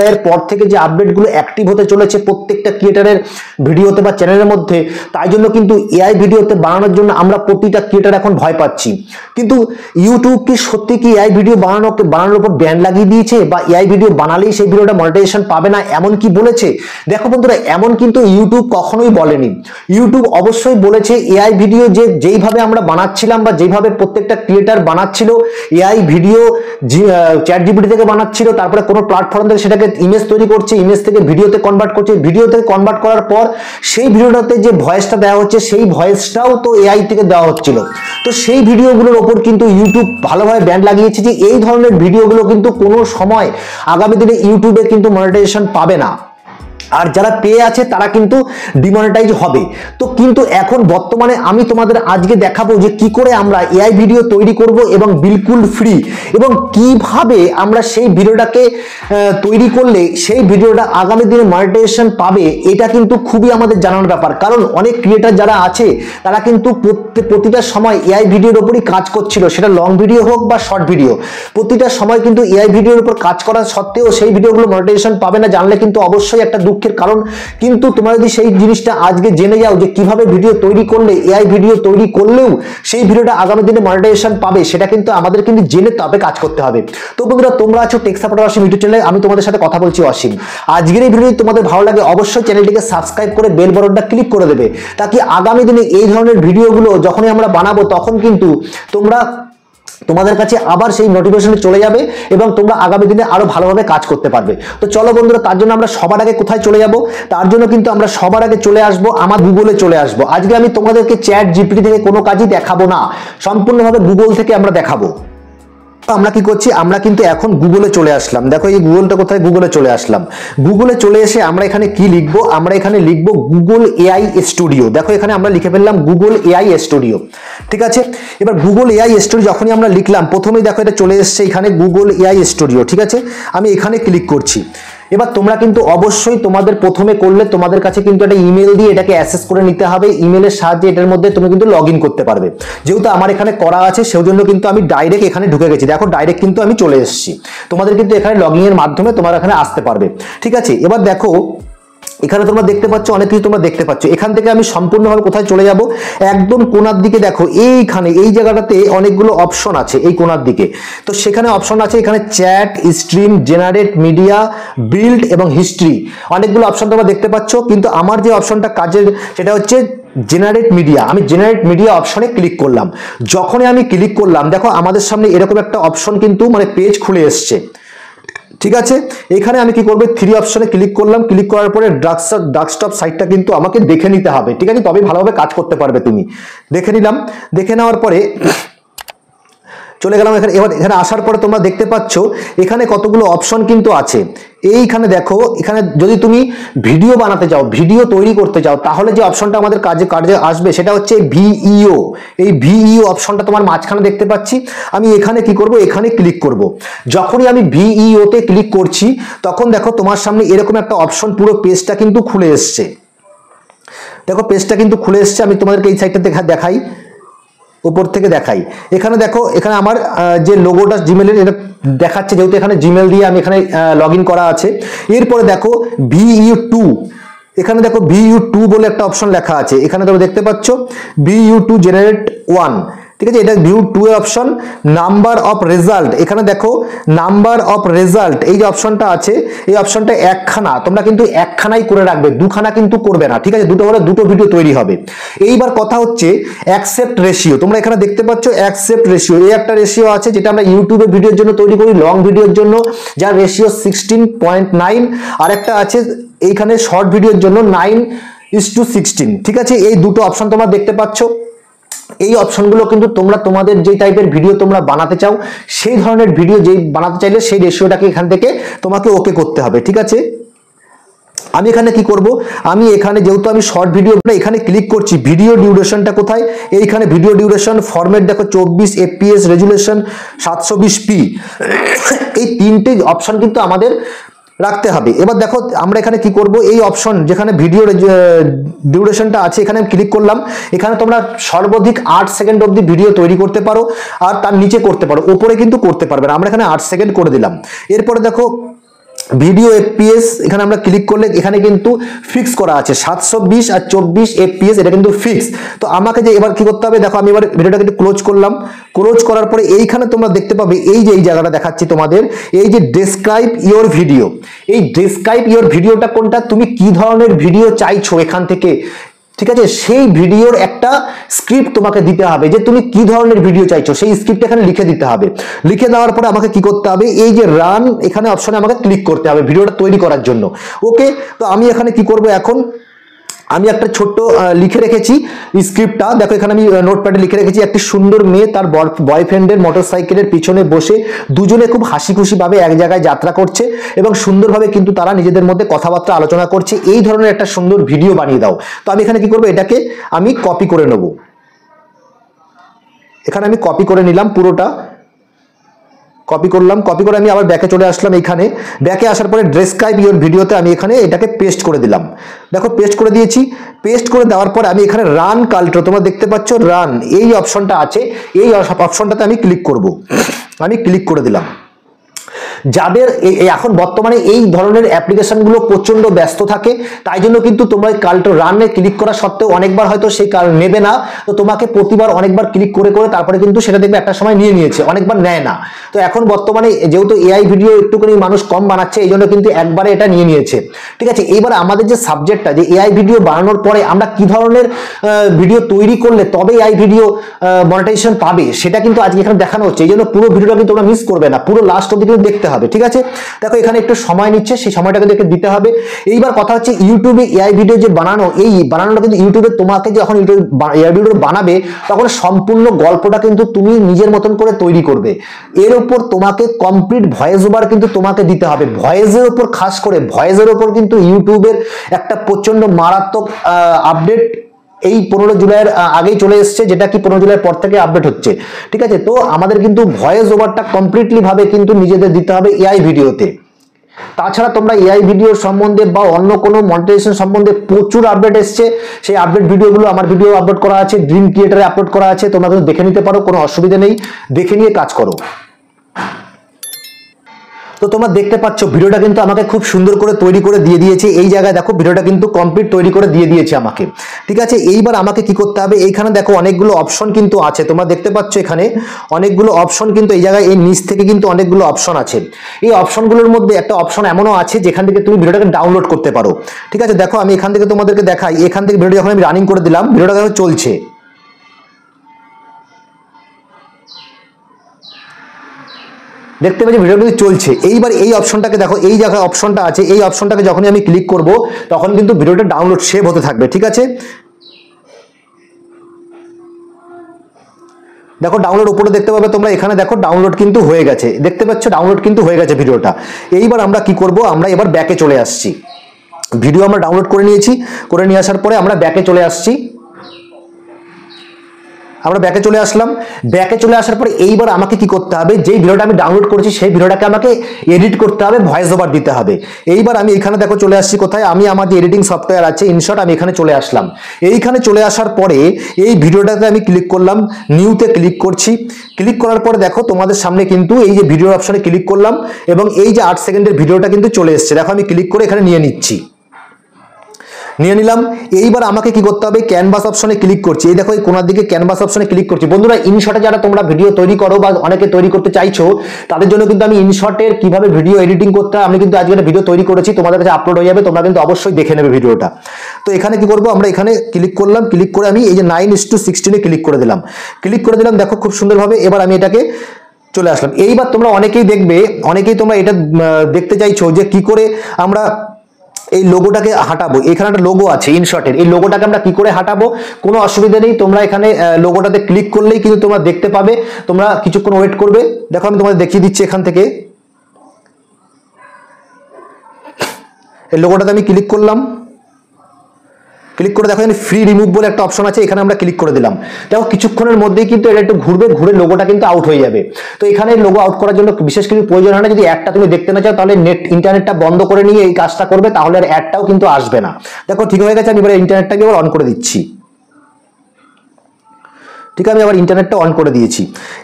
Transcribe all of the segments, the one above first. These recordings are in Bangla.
এর পর থেকে যে আপডেটগুলো অ্যাক্টিভ হতে চলেছে প্রত্যেকটা ক্রিয়েটারের ভিডিওতে বা চ্যানেলের মধ্যে, তাই জন্য কিন্তু এআই ভিডিওতে বানানোর জন্য আমরা প্রতিটা ক্রিয়েটার এখন ভয় পাচ্ছি। কিন্তু ইউটিউব কি সত্যি কি এআই ভিডিও বানানোর উপর ব্যান লাগিয়ে দিয়েছে, বা এআই ভিডিও বানালেই সেই ভিডিওটা মনিটাইজেশন পাবে না এমন কি বলেছে? দেখো বন্ধুরা, এমন কিন্তু ইউটিউব কখনোই বলেনি। ইউটিউব অবশ্যই বলেছে এআই ভিডিও যেইভাবে আমরা বানাচ্ছিলাম বা যেইভাবে প্রত্যেকটা ক্রিয়েটার বানাচ্ছিল এআই ভিডিও, চ্যাট জিপিটি থেকে বানাচ্ছিল, তারপরে কোনো প্ল্যাটফর্ম থেকে সেটাকে ইমেজ তৈরি করছে, ইমেজ থেকে ভিডিওতে কনভার্ট করছে, ভিডিও থেকে কনভার্ট করার পর সেই ভিডিওটাতে যে ভয়েসটা দেওয়া হচ্ছে সেই ভয়েসটাও তো এআই থেকে দেওয়া হচ্ছিল। তো সেই ভিডিওগুলোর ওপর কিন্তু ইউটিউব ভালোভাবে ব্যান লাগিয়েছে যে এই ধরনের ভিডিওগুলো কিন্তু কোনো সময় আগামী দিনে ইউটিউবে কিন্তু মনিটাইজেশন পাবে না, আর যারা পেয়ে আছে তারা কিন্তু ডিমনিটাইজ হবে। তো কিন্তু এখন বর্তমানে আমি তোমাদের আজকে দেখাবো যে কি করে আমরা এআই ভিডিও তৈরি করব এবং বিলকুল ফ্রি, এবং কিভাবে আমরা সেই ভিডিওটাকে তৈরি করলে সেই ভিডিওটা আগামী দিনে মনিটাইজেশন পাবে। এটা কিন্তু খুবই আমাদের জানার ব্যাপার, কারণ অনেক ক্রিয়েটার যারা আছে তারা কিন্তু প্রতিটা সময় এআই ভিডিওর উপরই কাজ করছিল, সেটা লং ভিডিও হোক বা শর্ট ভিডিও, প্রতিটা সময় কিন্তু এআই ভিডিওর উপর কাজ করা সত্ত্বেও সেই ভিডিওগুলো মনিটাইজেশন পাবে না। জানলে কিন্তু অবশ্যই একটা দুঃখের কারণ। কিন্তু তোমরা যদি সেই জিনিসটা আজকে জেনে যাও যে কিভাবে ভিডিও তৈরি করলে এআই ভিডিও তৈরি করলেও সেই ভিডিওটা আগামী দিনে মনিটাইজেশন পাবে, সেটা কিন্তু আমাদের কিন্তু জেনে তবে কাজ করতে হবে। তো বন্ধুরা, তোমরা আছো টেক সাপোর্টার অসীম ইউটিউব চ্যানেলে, আমি তোমাদের সাথে কথা বলছি অসীম। আজকের এই ভিডিও তোমাদের ভালো লাগে অবশ্যই চ্যানেলটিকে সাবস্ক্রাইব করে বেল বাটনটা ক্লিক করে দেবে, তাকি আগামী দিনে এই ধরনের ভিডিওগুলো যখনই আমরা বানাবো তখন কিন্তু তোমাদের কাছে আবার সেই নোটিফিকেশন চলে যাবে এবং তোমরা আগামী দিনে আরো ভালোভাবে কাজ করতে পারবে। তো চলো বন্ধুরা, তার জন্য আমরা সবার আগে কোথায় চলে যাব? তার জন্য কিন্তু আমরা সবার আগে চলে আসব আমার গুগলে চলে আসব। আজকে আমি তোমাদেরকে চ্যাট জিপিটি থেকে কোনো কাজই দেখাবো না, সম্পূর্ণভাবে গুগল থেকে আমরা দেখাবো। আমরা কি করছি, আমরা কিন্তু এখন গুগলে চলে আসলাম। দেখো এই গুগলটা কোথায়, গুগলে চলে আসলাম। গুগলে চলে এসে আমরা এখানে কি লিখবো, আমরা এখানে লিখবো গুগল এআই স্টুডিও। দেখো এখানে আমরা লিখে ফেললাম গুগল এআই স্টুডিও, ঠিক আছে। এবার গুগল এআই স্টুডিও যখনই আমরা লিখলাম, প্রথমেই দেখো এটা চলে এসছে এখানে গুগল এআই স্টুডিও, ঠিক আছে। আমি এখানে ক্লিক করছি। এবার তোমরা কিন্তু অবশ্যই তোমাদের প্রথমে করলে তোমাদের কাছে কিন্তু একটা ইমেল দিয়ে এটাকে অ্যাক্সেস করে নিতে হবে। ইমেলের সাহায্যে এটার মধ্যে তুমি কিন্তু লগ ইন করতে পারবে। যেহেতু আমার এখানে করা আছে সেই জন্য কিন্তু আমি ডাইরেক্ট এখানে ঢুকে গেছি। দেখো ডাইরেক্ট কিন্তু আমি চলে এসেছি। তোমাদের কিন্তু এখানে লগ ইনের মাধ্যমে তোমরা এখানে আসতে পারবে, ঠিক আছে। এবার দেখো এখানে তোমরা দেখতে পাচ্ছ অনেক কিছু তোমরা দেখতে পাচ্ছ। এখান থেকে আমি সম্পূর্ণভাবে কোথায় চলে যাব, একদম কোণার দিকে দেখো এইখানে এই জায়গাটাতে অনেকগুলো অপশন আছে এই কোণার দিকে। তো সেখানে অপশন আছে এখানে chat, stream, generate media, build এবং হিস্ট্রি, অনেকগুলো অপশন তোমরা দেখতে পাচ্ছ। কিন্তু আমার যে অপশনটা কাজের সেটা হচ্ছে জেনারেট মিডিয়া। আমি জেনারেট মিডিয়া অপশনে ক্লিক করলাম। যখনই আমি ক্লিক করলাম দেখো আমাদের সামনে এরকম একটা অপশন কিন্তু পেজ খুলে এসছে, ঠিক আছে। এখানে আমি কি করব, থ্রি অপশনে ক্লিক করলাম। ক্লিক করার পরে ডেস্কটপ সাইটটা কিন্তু আমাকে দেখে নিতে হবে, ঠিক আছে, তবে ভালোভাবে কাজ করতে পারবে তুমি। দেখে নিলাম, দেখে নেওয়ার পরে চলে গেলাম এখানে। এবার এখানে আসার পরে তোমরা দেখতে পাচ্ছ এখানে কতগুলো অপশন কিন্তু আছে। এইখানে দেখো, এখানে যদি তুমি ভিডিও বানাতে চাও, ভিডিও তৈরি করতে চাও, তাহলে যে অপশনটা আমাদের কাজে আসবে সেটা হচ্ছে ভিইও। এই ভিইও অপশনটা তোমার মাঝখানে দেখতে পাচ্ছি। আমি এখানে কি করব, এখানে ক্লিক করব। যখনই আমি ভিইওতে ক্লিক করছি তখন দেখো তোমার সামনে এরকম একটা অপশন, পুরো পেজটা কিন্তু খুলে এসছে। দেখো পেজটা কিন্তু খুলে এসছে। আমি তোমাদেরকে এই সাইডটা দেখাই, উপর থেকে দেখাই। এখানে দেখো, এখানে আমার যে লোগোটা জিমেলের এটা দেখাচ্ছে, যেহেতু এখানে জিমেল দিয়ে আমি এখানে লগ ইন করা আছে। এরপরে দেখো VU2, এখানে দেখো VU2 বলে একটা অপশন লেখা আছে। এখানে তোমরা দেখতে পাচ্ছ VU2 জেনারেট 1, ঠিক আছে। এটা VU2 এর অপশন। নাম্বার অফ রেজাল্ট, এখানে দেখো নাম্বার অফ রেজাল্ট, এই যে অপশনটা আছে এই অপশনটা একখানা, তোমরা কিন্তু একখানাই করে রাখবে, দুখানা কিন্তু করবে না, ঠিক আছে। দুটো হলে দুটো ভিডিও তৈরি হবে। এইবার কথা হচ্ছে অ্যাকসেপ্ট রেশিও। তোমরা এখানে দেখতে পাচ্ছ অ্যাকসেপ্ট রেশিও, এই একটা রেশিও আছে যেটা আমরা ইউটিউবে ভিডিওর জন্য তৈরি করি, লং ভিডিওর জন্য, যার রেশিও 16.9। আর একটা আছে এইখানে শর্ট ভিডিওর জন্য 9:16, ঠিক আছে। এই দুটো অপশন তোমরা দেখতে পাচ্ছ। এই অপশনগুলো কিন্তু তোমরা তোমাদের যে টাইপের ভিডিও তোমরা বানাতে চাও সেই ধরনের ভিডিও যেই বানাতে চাইলে সেই রেশিওটাকে এখান থেকে তোমাকে ওকে করতে হবে, ঠিক আছে। আমি এখানে কি করব, আমি এখানে যেহেতু আমি শর্ট ভিডিও এখানে ক্লিক করছি। ভিডিও ডিউরেশনটা কোথায়, এইখানে ভিডিও ডিউরেশন ফরম্যাট দেখো 24 FPS, রেজুলেশন 720p, এই তিনটে অপশন কিন্তু আমাদের রাখতে হবে। এবার দেখো আমরা এখানে কি করব, এই অপশন যেখানে ভিডিও ডিউরেশনটা আছে এখানে ক্লিক করলাম। এখানে তোমরা সর্বাধিক 8 সেকেন্ড অবধি ভিডিও তৈরি করতে পারো, আর তার নিচে করতে পারো, উপরে কিন্তু করতে পারবে না। আমরা এখানে 8 সেকেন্ড করে দিলাম। এরপরে দেখো ভিডিও এফপিএস এখানে আমরা ক্লিক করলে এখানে কিন্তু ফিক্স করা আছে 720 আর 24 এফপিএস, এটা কিন্তু ফিক্স। তো আমাকে যে এবার কি করতে হবে, দেখো আমি এবার ভিডিওটাকে একটু ক্লোজ করলাম। ক্লোজ করার পরে এইখানে তোমরা দেখতে পাবে এই যে এই জায়গাটা দেখাচ্ছি তোমাদের, এই যে ডেসক্রাইব ইওর ভিডিও। এই ডেসক্রাইব ইওর ভিডিওটা কোনটা, তুমি কি ধরনের ভিডিও চাইছো এখান থেকে, ঠিক আছে, সেই ভিডিওর একটা স্ক্রিপ্ট তোমাকে দিতে হবে, যে তুমি কি ধরনের ভিডিও চাইছো সেই স্ক্রিপ্ট এখানে লিখে দিতে হবে। লিখে দেওয়ার পরে আমাকে কি করতে হবে, এই যে রান এখানে অপশনে আমাকে ক্লিক করতে হবে ভিডিওটা তৈরি করার জন্য। ওকে, তো আমি এখানে কি করব, এখন আমি একটা ছোট্ট লিখে রেখেছি স্ক্রিপ্টটা, দেখো এখানে আমি নোটপ্যাডে লিখে রেখেছি, একটি সুন্দর মেয়ে তার বয়ফ্রেন্ডের মোটরসাইকেলের পিছনে বসে দুজনে খুব হাসি খুশি ভাবে এক জায়গায় যাত্রা করছে এবং সুন্দরভাবে কিন্তু তারা নিজেদের মধ্যে কথাবার্তা আলোচনা করছে, এই ধরনের একটা সুন্দর ভিডিও বানিয়ে দাও। তো আমি এখানে কি করবো, এটাকে আমি কপি করে নেব। এখানে আমি কপি করে নিলাম, পুরোটা কপি করলাম। কপি করে আমি আবার ব্যাকে চলে আসলাম। এখানে ব্যাকে আসার পরে ডেসক্রাইব ইওর ভিডিওতে আমি এখানে এটাকে পেস্ট করে দিলাম। দেখো পেস্ট করে দিয়েছি। পেস্ট করে দেওয়ার পর আমি এখানে রান কাল্ট্রো, তোমরা দেখতে পাচ্ছ রান এই অপশনটা আছে, এই অপশনটাতে আমি ক্লিক করব। আমি ক্লিক করে দিলাম। যাদের এখন বর্তমানে এই ধরনের অ্যাপ্লিকেশনগুলো প্রচন্ড ব্যস্ত থাকে, তাই জন্য কিন্তু তোমরা কাল্ট্রো রানে ক্লিক করা সত্ত্বেও অনেকবার হয়তো সেই নেবে না, তো তোমাকে প্রতিবার অনেকবার ক্লিক করে করে তারপরে কিন্তু সেটা দেখবে একটা সময় নিয়েছে, অনেকবার নেয় না। তো এখন বর্তমানে যেহেতু এআই ভিডিও একটুখানি মানুষ কম বানাচ্ছে, এই জন্য কিন্তু একবারে এটা নিয়েছে। ঠিক আছে, এইবার আমাদের যে সাবজেক্টটা, যে এআই ভিডিও বানানোর পরে আমরা কি ধরনের ভিডিও তৈরি করলে তবে এআই ভিডিও মনিটাইজেশন পাবে, সেটা কিন্তু আজকে এখানে দেখানো হচ্ছে। এই জন্য পুরো ভিডিওটা কিন্তু তোমরা মিস করবে না, পুরো লাস্ট অবধি কিন্তু দেখতে হবে। ঠিক আছে, দেখো এখানে একটু সময় নিচ্ছে, সেই সময়টা কিন্তু দিতে হবে। এইবার কথা হচ্ছে ইউটিউবে এআই ভিডিও যে বানানো, এই বানানোটা কিন্তু ইউটিউবে তোমাকে যখন ইউটিউব এআই ভিডিও বানাবে, তখন সম্পূর্ণ গল্পটা কিন্তু তুমি নিজের মতন করে তৈরি করবে। এর উপর তোমাকে কমপ্লিট ভয়েস ওভার কিন্তু তোমাকে দিতে হবে। ভয়েসের উপর, খাস করে ভয়েসের উপর কিন্তু ইউটিউবের একটা প্রচন্ড মারাত্মক আপডেট এই 15 জুলাইয়ের আগেই চলে এসছে, যেটা কি 15 জুলাইয়ের পর থেকে আপডেট হচ্ছে। ঠিক আছে, তো আমাদের কিন্তু ভয়েস ওভারটা কমপ্লিটলি ভাবে কিন্তু নিজেদের দিতে হবে এআই ভিডিওতে। তাছাড়া তোমরা এআই ভিডিও সম্বন্ধে বা অন্য কোনো মনিটাইজেশন সম্বন্ধে প্রচুর আপডেট এসছে, সেই আপডেট ভিডিওগুলো আমার ভিডিও আপলোড করা আছে, ড্রিম ক্রিয়েটারে আপলোড করা আছে, তোমরা কিন্তু দেখে নিতে পারো, কোনো অসুবিধা নেই, দেখে নিয়ে কাজ করো। তো তোমরা দেখতে পাচ্ছ ভিডিওটা কিন্তু আমাকে খুব সুন্দর করে তৈরি করে দিয়ে দিয়েছে। এই জায়গায় দেখো ভিডিওটা কিন্তু কমপ্লিট তৈরি করে দিয়ে দিয়েছে আমাকে। ঠিক আছে, এইবার আমাকে কি করতে হবে, এইখানে দেখো অনেকগুলো অপশন কিন্তু আছে, তোমরা দেখতে পাচ্ছ এখানে অনেকগুলো অপশন কিন্তু এই জায়গায়, এই নিচ থেকে কিন্তু অনেকগুলো অপশন আছে। এই অপশনগুলোর মধ্যে একটা অপশন এমনও আছে যেখান থেকে তুমি ভিডিওটাকে ডাউনলোড করতে পারো। ঠিক আছে, দেখো আমি এখান থেকে তোমাদেরকে দেখাই, এখান থেকে ভিডিও যখন আমি রানিং করে দিলাম, ভিডিওটা দেখো চলছে, দেখতে পাচ্ছি ভিডিও কিন্তু চলছে। এইবার এই অপশনটাকে দেখো, এই জায়গায় অপশনটা আছে, এই অপশনটাকে যখনই আমি ক্লিক করব তখন কিন্তু ভিডিওটা ডাউনলোড সেভ হতে থাকবে। ঠিক আছে, দেখো ডাউনলোড উপরে দেখতে পাবে তোমরা, এখানে দেখো ডাউনলোড কিন্তু হয়ে গেছে, দেখতে পাচ্ছ ডাউনলোড কিন্তু হয়ে গেছে ভিডিওটা। এইবার আমরা কি করব, আমরা এবার ব্যাকে চলে আসছি। ভিডিও আমরা ডাউনলোড করে নিয়েছি, করে নিয়ে আসার পরে আমরা ব্যাকে চলে আসছি। আমরা ব্যাকে চলে আসলাম। ব্যাকে চলে আসার পরে এইবার আমাকে কি করতে হবে, যেই ভিডিওটা আমি ডাউনলোড করেছি সেই ভিডিওটাকে আমাকে এডিট করতে হবে, ভয়েস ওভার দিতে হবে। এইবার আমি এখানে দেখো চলে আসছি কোথায়, আমি আমার যে এডিটিং সফটওয়্যার আছে ইনশট, আমি এখানে চলে আসলাম। এইখানে চলে আসার পরে এই ভিডিওটাতে আমি ক্লিক করলাম, নিউতে ক্লিক করছি। ক্লিক করার পরে দেখো তোমাদের সামনে কিন্তু এই যে ভিডিও অপশনে ক্লিক করলাম এবং এই যে 8 সেকেন্ডের ভিডিওটা কিন্তু চলে এসছে। দেখো আমি ক্লিক করে এখানে নিয়ে নিচ্ছি, নিয়ে নিলাম। এইবার আমাকে কি করতে হবে, ক্যানভাস অপশনে ক্লিক করছি। এই দেখো এই কোনার দিকে ক্যানভাস অপশনে ক্লিক করছি। বন্ধুরা ইনশটে যারা তোমরা ভিডিও তৈরি করো বা অনেকে তৈরি করতে চাইছো, তাদের জন্য কিন্তু আমি ইনশটের কিভাবে ভিডিও এডিটিং করতে হয় আমি কিন্তু আজকে একটা ভিডিও তৈরি করেছি, তোমাদের কাছে আপলোড হয়ে যাবে, তোমরা কিন্তু অবশ্যই দেখে নেবে ভিডিওটা। তো এখানে কি করবো, আমরা এখানে ক্লিক করলাম, ক্লিক করে আমি এই যে 9:16 ক্লিক করে দিলাম। ক্লিক করে দিলাম, দেখো খুব সুন্দরভাবে এবার আমি এটাকে চলে আসলাম। এইবার তোমরা অনেকেই দেখবে, অনেকেই তোমরা এটা দেখতে চাইছো যে কি করে আমরা এই লোগোটাকে হাঁটাবো। এখানে একটা লোগো আছে ইনশটের, এই লোগোটাকে আমরা কি করে হাঁটাবো, কোনো অসুবিধা নেই। তোমরা এখানে লোগোটাতে ক্লিক করলেই কিন্তু তোমরা দেখতে পাবে, তোমরা কিছুক্ষণ ওয়েট করবে। দেখো আমি তোমাদের দেখিয়ে দিচ্ছি, এখান থেকে এই লোগোটাতে আমি ক্লিক করলাম। ক্লিক করে দেখো এখানে ফ্রি রিমুভ বলে একটা অপশন আছে, এখানে আমরা ক্লিক করে দিলাম। দেখো কিছুক্ষণের মধ্যেই কিন্তু এটা একটু ঘুরবে, ঘুরে লোগোটা কিন্তু আউট হয়ে যাবে। তো এখানে লোগো আউট করার জন্য বিশেষ কিছু প্রয়োজন হয় না। যদি অ্যাডটা তুমি দেখতে না চাও তাহলে ইন্টারনেটটা বন্ধ করে নিয়ে এই কাজটা করবে, তাহলে আর অ্যাডটাও কিন্তু আসবে না। দেখো ঠিক হয়ে গেছে, আমি এবার ইন্টারনেটটাকে এবার অন করে দিচ্ছি। ঠিক আছে, আমি আবার ইন্টারনেটটা অন করে দিয়েছি।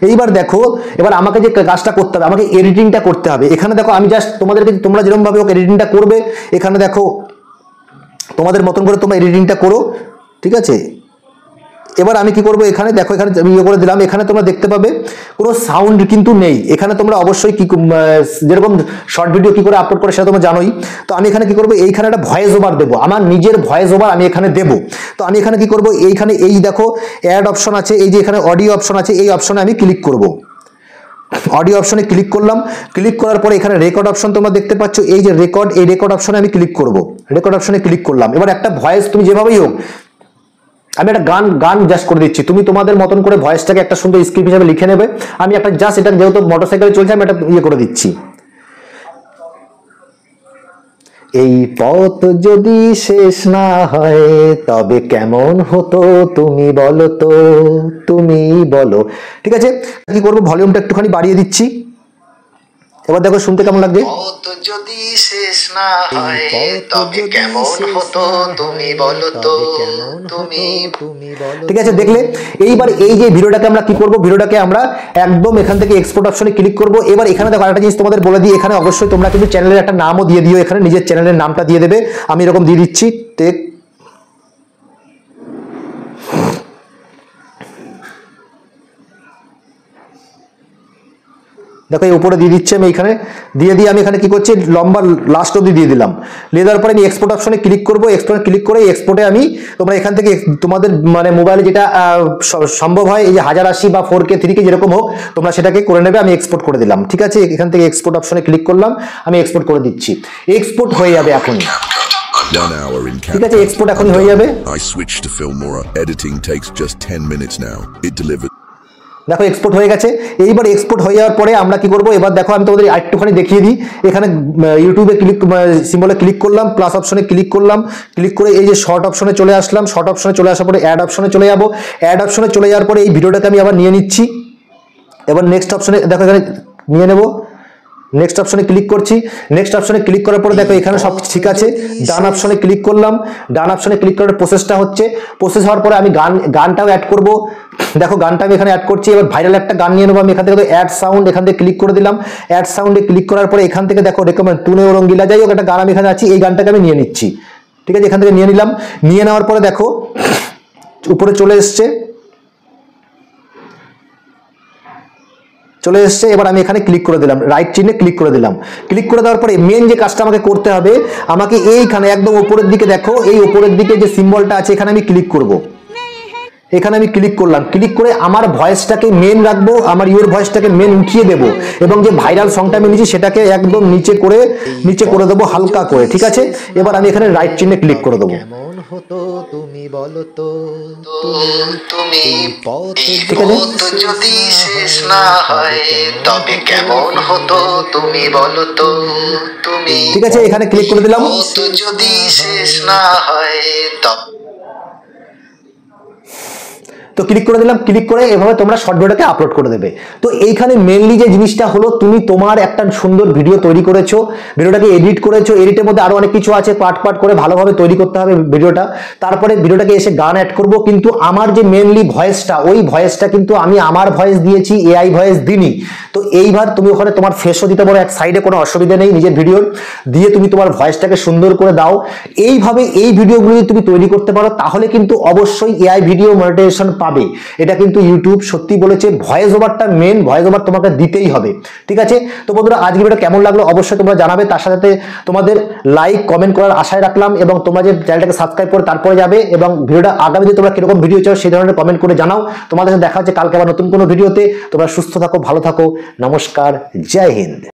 এইবার দেখো, এবার আমাকে যে কাজটা করতে হবে, আমাকে এডিটিংটা করতে হবে। এখানে দেখো আমি জাস্ট তোমাদেরকে, তোমরা যেরকম ভাবে এডিটিংটা করবে, এখানে দেখো তোমাদের মতন করে তোমরা এডিটিংটা করো, ঠিক আছে। এবার আমি কি করব, এখানে দেখো, এখানে ইয়ে করে দিলাম, এখানে তোমরা দেখতে পাবে কোনো সাউন্ড কিন্তু নেই। এখানে তোমরা অবশ্যই কি যেরকম শর্ট ভিডিও কি করে আপলোড করে সেটা তোমরা জানোই। তো আমি এখানে কি করব, এইখানে একটা ভয়েস ওভার দেবো, আমার নিজের ভয়েস ওভার আমি এখানে দেবো। তো আমি এখানে কি করব, এইখানে এই দেখো অ্যাড অপশন আছে, এই যে এখানে অডিও অপশন আছে, এই অপশনে আমি ক্লিক করব। অডিও অপশনে ক্লিক করলাম, ক্লিক করার পরে এখানে রেকর্ড অপশন তোমরা দেখতে পাচ্ছ, এই যে রেকর্ড, এই রেকর্ড অপশনে আমি ক্লিক করব। রেকর্ড অপশনে ক্লিক করলাম। এবার একটা ভয়েস তুমি যেভাবেই হোক, আমি একটা গান জাস্ট করে দিচ্ছি, তুমি তোমাদের মতন করে ভয়েসটাকে একটা সুন্দর স্ক্রিপ্ট হিসেবে লিখে নেবে। আমি একটা জাস্ট, এটা যেহেতু মোটরসাইকেলে চলছে, আমি একটা ইয়ে করে দিচ্ছি। এই পথ যদি শেষ না হয় তবে কেমন হতো তুমি বলো তো, তুমি বলো। ঠিক আছে, কি করবো, ভলিউমটা একটুখানি বাড়িয়ে দিচ্ছি। এবার দেখো শুনতে কেমন লাগছে। পথ যদি শেষ না হয় তবে কেমন হতো তুমি বলো তো, তুমি বলো। ঠিক আছে, দেখলে। এইবার এই যে ভিডিওটাকে আমরা কি করব, ভিডিওটাকে আমরা একদম এখান থেকে এক্সপোর্ট অপশনে ক্লিক করব। এবার এখানে দেখো আরেকটা জিনিস তোমাদের বলে দিই, এখানে অবশ্যই তোমরা কিন্তু চ্যানেলের একটা নামও দিয়ে দিও, এখানে নিজের চ্যানেলের নামটা দিয়ে দেবে। আমি এরকম দিয়ে দিচ্ছি, টেক। দেখো এই উপরে দিয়ে দিচ্ছি, আমি এখানে দিয়ে আমি এখানে কি করছি, লম্বা লাস্ট অবধি দিয়ে দিলাম। দিয়ে দেওয়ার পরে আমি এক্সপোর্ট অপশনে ক্লিক করবো। এক্সপোর্টে ক্লিক করে এক্সপোর্টে আমি, তোমরা এখান থেকে তোমাদের মানে মোবাইলে যেটা সম্ভব হয়, এই যে 1080 বা 4K 3K যেরকম হোক, তোমরা সেটাকে করে নেবে। আমি এক্সপোর্ট করে দিলাম, ঠিক আছে। এখান থেকে এক্সপোর্ট অপশনে ক্লিক করলাম, আমি এক্সপোর্ট করে দিচ্ছি। এক্সপোর্ট হয়ে যাবে এখনই, ঠিক আছে, এক্সপোর্ট এখনই হয়ে যাবে। I switched to Filmora. Editing takes just 10 minutes now. It delivered. দেখো এক্সপোর্ট হয়ে গেছে। এইবার এক্সপোর্ট হয়ে যাওয়ার পরে আমরা কি করব, এবার দেখো আমি তোমাদের আরেকটুখানি দেখিয়ে দিই। এখানে ইউটিউবে সিম্বলে ক্লিক করলাম, প্লাস অপশনে ক্লিক করলাম, ক্লিক করে এই যে শর্ট অপশনে চলে আসলাম। শর্ট অপশনে চলে আসার পরে অ্যাড অপশনে চলে যাব। অ্যাড অপশনে চলে যাওয়ার পরে এই ভিডিওটাকে আমি আবার নিয়ে নিচ্ছি। এবার নেক্সট অপশনে দেখো এখানে নিয়ে নেব, নেক্সট অপশনে ক্লিক করছি। নেক্সট অপশনে ক্লিক করার পরে দেখো এখানে সব ঠিক আছে। ডান অপশনে ক্লিক করলাম, ডান অপশনে ক্লিক করার প্রসেসটা হচ্ছে। প্রসেস হওয়ার পরে আমি গানটাও অ্যাড করব। দেখো গানটা আমি এখানে অ্যাড করছি। এবার ভাইরাল একটা গান নিয়ে নেবো আমি এখান থেকে। অ্যাড সাউন্ড, এখান থেকে ক্লিক করে দিলাম। অ্যাড সাউন্ডে ক্লিক করার পরে এখান থেকে দেখো রেকমেন্ড তুনে ও রঙ্গিলা, যাই হোক একটা গান আমি এখানে আছি, এই গানটাকে আমি নিয়ে নিচ্ছি, ঠিক আছে। এখান থেকে নিয়ে নিলাম। নিয়ে নেওয়ার পরে দেখো উপরে চলে এসছে, চলে এসছে। এবার আমি এখানে ক্লিক করে দিলাম, রাইট চিহ্নে ক্লিক করে দিলাম। ক্লিক করে দেওয়ার পরে মেন যে কাজটা আমাকে করতে হবে, আমাকে এইখানে একদম উপরের দিকে দেখো, এই উপরের দিকে যে সিম্বলটা আছে এখানে আমি ক্লিক করব। এখানে আমি ক্লিক করলাম। ক্লিক করে আমার ভয়েসটাকে মেন রাখবো, আমার ইউর ভয়েসটাকে মেন উঠিয়ে দেবো, এবং যে ভাইরাল সংটা আমি নিয়েছি সেটাকে একদম নিচে করে দেবো হালকা করে, ঠিক আছে। এবার আমি এখানে রাইট চিহ্নে ক্লিক করে দেবো। হতো তুমি বলো তো, তুমি ঠিক আছে। যদি শেষ না হয় তবে কেমন হতো তুমি বলো তো, তুমি ঠিক আছে। এখানে ক্লিক করে দিলাম। যদি শেষ না হয় তো ক্লিক করে দিলাম। ক্লিক করে এভাবে তোমরা শর্ট ভিডিওটাকে আপলোড করে দেবে। তো এইখানে মেনলি যে জিনিসটা হলো, তুমি তোমার একটা সুন্দর ভিডিও তৈরি করেছো, ভিডিওটাকে এডিট করেছো, এডিটের মধ্যে আরো অনেক কিছু আছে, পার্ট করে ভালোভাবে তৈরি করতে হবে ভিডিওটা। তারপরে ভিডিওটাকে এসে গান অ্যাড করব, কিন্তু আমার যে মেনলি ভয়েসটা, ওই ভয়েসটা কিন্তু আমি আমার ভয়েস দিয়েছি, এআই ভয়েস দিইনি। তো এইবার তুমি ওখানে তোমার ফেসও দিতে পারো এক সাইডে, কোনো অসুবিধা নেই। নিজের ভিডিওর দিয়ে তুমি তোমার ভয়েসটাকে সুন্দর করে দাও। এইভাবে এই ভিডিওগুলো যদি তুমি তৈরি করতে পারো, তাহলে কিন্তু অবশ্যই এআই ভিডিও মনিটাইজেশন পাবে। এটা কিন্তু ইউটিউব সত্যি বলেছে, ভয়েস ওভারটা মেন, ভয়েস ওভার তোমাকে দিতেই হবে, ঠিক আছে। তো বন্ধুরা আজকে ভিডিও কেমন লাগলো অবশ্যই তোমরা জানাবে। তার সাথে তোমাদের লাইক কমেন্ট করার আশায় রাখলাম, এবং তোমরা যে চ্যানেলটাকে সাবস্ক্রাইব করে তারপরে যাবে, এবং ভিডিওটা আগামীতে তোমরা কিরকম ভিডিও চাও সেই ধরনের কমেন্ট করে জানাও। তোমাদের সাথে দেখা হচ্ছে কালকে আবার নতুন কোনো ভিডিওতে। তোমরা সুস্থ থাকো, ভালো থাকো, নমস্কার, জয় হিন্দ।